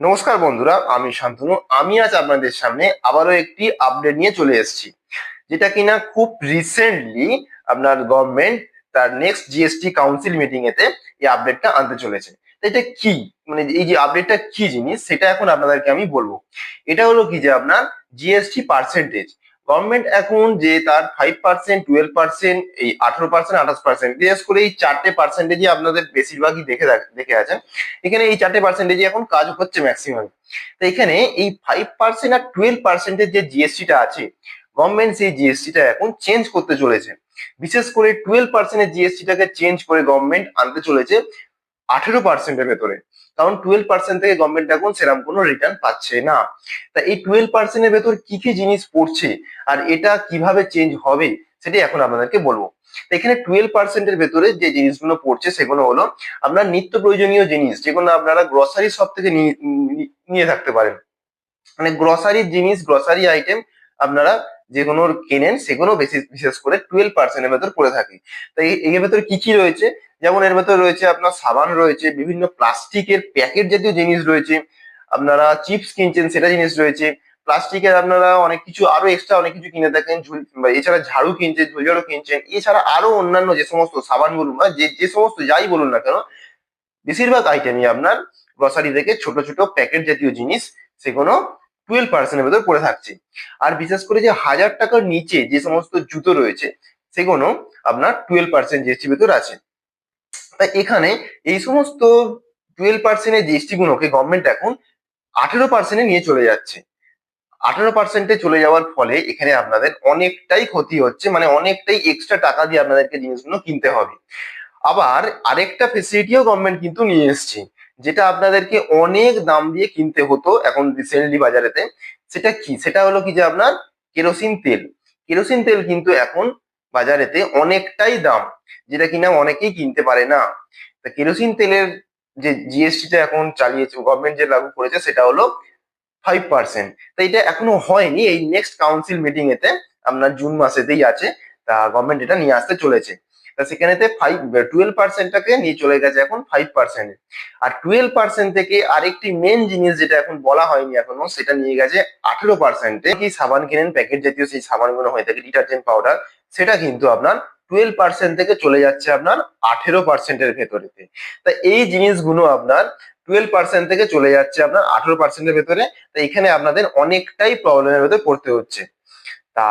নমস্কার বন্ধুরা, আমি শান্তনু। আমি আজ আপনাদের সামনে আবারও একটি আপডেট নিয়ে চলে এসেছি, যেটা কিনা খুব রিসেন্টলি আপনার গভর্নমেন্ট তার নেক্সট জিএসটি কাউন্সিল মিটিং এতে এই আপডেটটা আনতে চলেছে। তো এটা কি, মানে এই যে আপডেটটা কি জিনিস সেটা এখন আপনাদেরকে আমি বলবো। এটা হলো কি যে আপনার জিএসটি পার্সেন্টেজ গভর্নমেন্ট এখন যে তার 5%, 12%, এই 18%, 28%, বিশেষ করে এই চারটে পার্সেন্টেজই আপনাদের বেশিরভাগই দেখে আছেন। এখানে এই চারটে পার্সেন্টেজই এখন কাজ হচ্ছে ম্যাক্সিমাম। তো এখানে এই 5% আর 12%-এর যে জিএসটিটা আছে, গভর্নমেন্ট সেই জিএসটিটা এখন চেঞ্জ করতে চলেছে। বিশেষ করে 12%-এর জিএসটিটাকে চেঞ্জ করে গভর্নমেন্ট আনতে চলেছে 18%-এর ভেতরে। কারণ 12% থেকে গভর্নমেন্ট এখন সেরকম কোনো রিটার্ন পাচ্ছে না। তা এই 12%-এর ভেতর কি কি জিনিস পড়ছে আর এটা কিভাবে চেঞ্জ হবে সেটাই এখন আপনাদেরকে বলবো। তো এখানে 12%-এর ভেতরে যে জিনিসগুলো পড়ছে সেগুলো হলো আপনার নিত্য প্রয়োজনীয় জিনিস, যেগুলো আপনারা গ্রসারি শপ থেকে নিয়ে থাকতে পারেন। মানে গ্রসারির জিনিস, গ্রসারি আইটেম আপনারা যে কোনো কেনেন, সেগুলো বিশেষ করে 12%-এর ভেতর পড়ে থাকে। তাই এর ভেতর কি কি রয়েছে, যেমন এর ভেতর রয়েছে আপনার সাবান রয়েছে, বিভিন্ন প্লাস্টিকের প্যাকেট জাতীয় জিনিস রয়েছে, আপনারা চিপস কিনছেন সেটা জিনিস রয়েছে, প্লাস্টিকের আপনারা অনেক কিছু আরো এক্সট্রা অনেক কিছু কিনে থাকেন, বা এছাড়া ঝাড়ু কিনছেন, ঝুলঝাড়ু কিনছেন, এছাড়া আরো অন্যান্য যে সমস্ত সাবান বলুন বা যে যে সমস্ত যাই বলুন না কেন, বেশিরভাগ আইটেমই আপনার গ্রসারি থেকে ছোট ছোট প্যাকেট জাতীয় জিনিস, সেগুলো 12%-এর ভেতর পড়ে থাকছে। আর বিশেষ করে যে 1000 টাকার নিচে যে সমস্ত জুতো রয়েছে, সেগুলো আপনার 12% জিএসটি ভেতর আছে। তাই এখানে এই সমস্ত 12%-এর জিএসটি গুলোকে গভর্নমেন্ট এখন 18%-এ নিয়ে চলে যাচ্ছে। 18%-এ চলে যাওয়ার ফলে এখানে আপনাদের অনেকটাই ক্ষতি হচ্ছে, মানে অনেকটাই এক্সট্রা টাকা দিয়ে আপনাদেরকে জিনিসগুলো কিনতে হবে। আবার আরেকটা ফেসিলিটিও গভর্নমেন্ট কিন্তু নিয়ে এসছে, যেটা আপনাদেরকে অনেক দাম দিয়ে কিনতে হতো এখন রিসেন্টলি বাজারেতে। সেটা কি, সেটা হলো কি যে আপনার কেরোসিন তেল। কেরোসিন তেল কিন্তু এখন বাজারেতে অনেকটাই দাম, যেটা কিনা অনেকেই কিনতে পারে না। তা কেরোসিন তেলের যে জিএসটিটা এখন চালিয়েছে গভর্নমেন্ট, যে লাগু করেছে, সেটা হলো 5%। তো এটা এখনো হয়নি, এই নেক্সট কাউন্সিল মিটিং এতে আপনার জুন মাসেতেই আছে। তা গভর্নমেন্ট এটা নিয়ে আসতে চলেছে। তা সেখানেতে 12%-টাকে নিয়ে চলে গেছে এখন 5%-এ। আর 12% থেকে আরেকটি মেন জিনিস যেটা এখন বলা হয়নি এখনো, সেটা নিয়ে গেছে 18%-এ। কি সাবান কিনেন প্যাকেট জাতীয়, সেই সাবানগুলো হয়ে থাকে ডিটারজেন্ট পাউডার, সেটা কিন্তু আপনার 12% থেকে চলে যাচ্ছে আপনার 18%-এর ভেতরেতে। তা এই জিনিসগুলো আপনার 12% থেকে চলে যাচ্ছে আপনার 18%-এর ভেতরে। তো এখানে আপনাদের অনেকটাই প্রবলেমের ভেতরে পড়তে হচ্ছে। তা